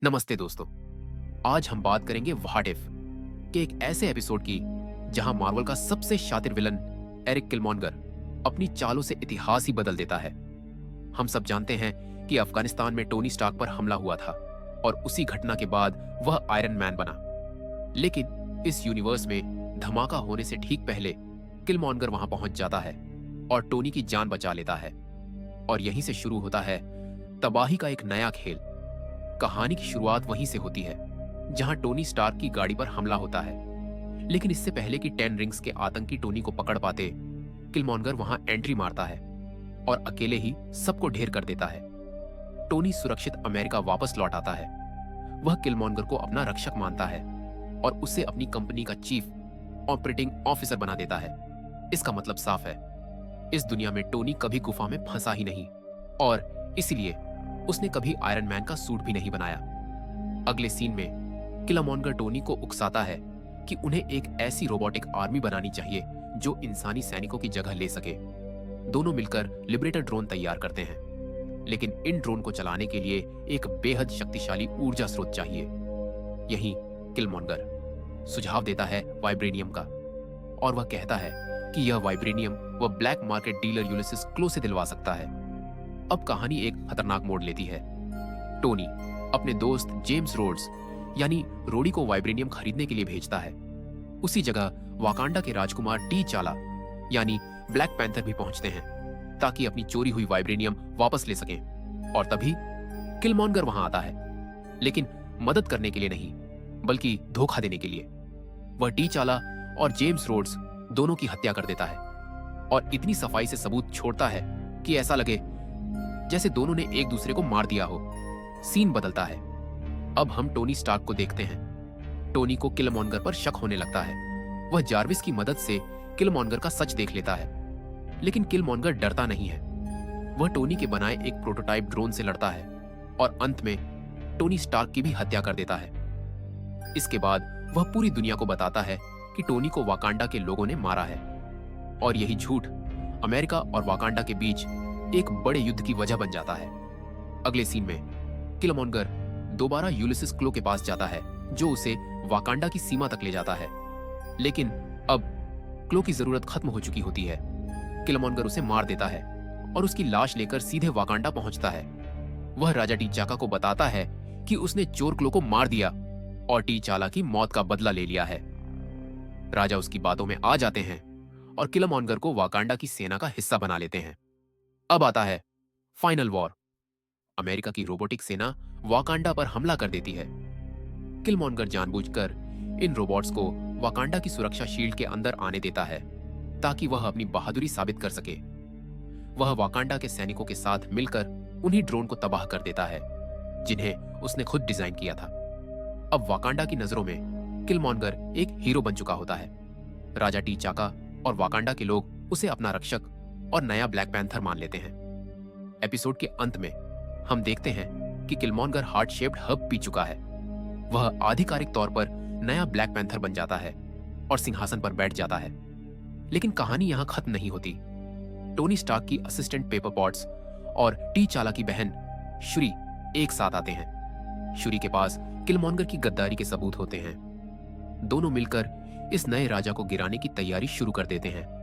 नमस्ते दोस्तों। आज हम बात करेंगे व्हाट इफ के एक ऐसे एपिसोड की जहां मार्वल का सबसे शातिर विलन एरिक किलमॉन्गर अपनी चालों से इतिहास ही बदल देता है। हम सब जानते हैं कि अफगानिस्तान में टोनी स्टार्क पर हमला हुआ था और उसी घटना के बाद वह आयरन मैन बना। लेकिन इस यूनिवर्स में धमाका होने से ठीक पहले किलमॉन्गर वहां पहुंच जाता है और टोनी की जान बचा लेता है। और यहीं से शुरू होता है तबाही का एक नया खेल। कहानी की शुरुआत वहीं से होती है जहां टोनी स्टार्क की गाड़ी पर हमला होता है। लेकिन इससे पहले कि 10 रिंग्स के आतंकी टोनी को पकड़ पाते, किलमॉन्गर वहां एंट्री मारता है और अकेले ही सबको ढेर कर देता है। टोनी सुरक्षित अमेरिका वापस लौट आता है। वह किलमॉन्गर को अपना रक्षक मानता है और उसे अपनी कंपनी का चीफ ऑपरेटिंग ऑफिसर बना देता है। इसका मतलब साफ है, इस दुनिया में टोनी कभी गुफा में फंसा ही नहीं और इसलिए उसने कभी आयरन मैन का सूट भी नहीं बनाया। अगले सीन में किलमॉन्गर टोनी को उकसाता है कि उन्हें एक ऐसी रोबोटिक आर्मी बनानी चाहिए जो इंसानी सैनिकों की जगह ले सके। दोनों मिलकर लिबरेटर ड्रोन तैयार करते हैं, लेकिन इन ड्रोन को चलाने के लिए एक बेहद शक्तिशाली ऊर्जा स्रोत चाहिए। यहीं किलमॉन्गर सुझाव देता है वाइब्रेनियम का और वह कहता है कि यह वाइब्रेनियम वह ब्लैक मार्केट डीलर यूलिसिस क्लो से दिलवा सकता है। अब कहानी एक खतरनाक मोड़ लेती है। टोनी अपने दोस्त जेम्स रोड्स यानी रोडी को वाइब्रेनियम खरीदने के लिए भेजता है। उसी जगह वाकांडा के राजकुमार टी चाला यानी ब्लैक पैंथर भी पहुंचते हैं ताकि अपनी चोरी हुई वाइब्रेनियम वापस ले सकें। और तभी किलमॉन्गर वहां आता है, लेकिन मदद करने के लिए नहीं बल्कि धोखा देने के लिए। वह टी चाला और जेम्स रोड्स दोनों की हत्या कर देता है और इतनी सफाई से सबूत छोड़ता है कि ऐसा लगे जैसे दोनों ने एक दूसरे को मार दिया हो। सीन बदलता है। अब हम टोनी स्टार्क को देखते हैं। टोनी को किलमॉन्गर पर शक होने लगता है। वह जार्विस की मदद से किलमॉन्गर का सच देख लेता है, लेकिन किलमॉन्गर डरता नहीं है। वह टोनी के बनाए एक प्रोटोटाइप ड्रोन से लड़ता है और अंत में टोनी स्टार्क की भी हत्या कर देता है। इसके बाद वह पूरी दुनिया को बताता है कि टोनी को वाकांडा के लोगों ने मारा है और यही झूठ अमेरिका और वाकांडा के बीच एक बड़े युद्ध की वजह बन जाता है। अगले सीन में किलमॉन्गर दोबारा यूलिसिस क्लो के पास जाता है जो उसे वाकांडा की सीमा तक ले जाता है, लेकिन अब क्लो की जरूरत खत्म हो चुकी होती है। किलमॉन्गर उसे मार देता है और उसकी लाश लेकर सीधे वाकांडा पहुंचता है। वह राजा टी चाका को बताता है कि उसने चोर क्लो को मार दिया और टी चाला की मौत का बदला ले लिया है। राजा उसकी बातों में आ जाते हैं और किलमॉन्गर को वाकांडा की सेना का हिस्सा बना लेते हैं। अब आता है फाइनल वॉर। अमेरिका की रोबोटिक सेना वाकांडा पर हमला कर देती है। किलमॉन्गर जानबूझकर इन रोबोट्स को वाकांडा की सुरक्षा शील्ड के अंदर आने देता है ताकि वह अपनी बहादुरी साबित कर सके। वह वाकांडा के सैनिकों के साथ मिलकर उन्हीं ड्रोन को तबाह कर देता है जिन्हें उसने खुद डिजाइन किया था। अब वाकांडा की नजरों में किलमॉन्गर एक हीरो बन चुका होता है। राजा टी चाका और वाकांडा के लोग उसे अपना रक्षक और नया ब्लैक पैंथर मान लेते हैं। एपिसोड के अंत में हम देखते हैं कि किलमॉन्गर हार्ट शेप्ड हब पी चुका है। वह आधिकारिक तौर पर नया ब्लैक पैंथर बन जाता है और सिंहासन पर बैठ जाता है। लेकिन कहानी यहां खत्म नहीं होती। टोनी स्टार्क की असिस्टेंट पेपर पॉट्स और टी चाला की बहन शुरी एक साथ आते हैं। शुरी के पास किलमॉन्गर की गद्दारी के सबूत होते हैं। दोनों मिलकर इस नए राजा को गिराने की तैयारी शुरू कर देते हैं।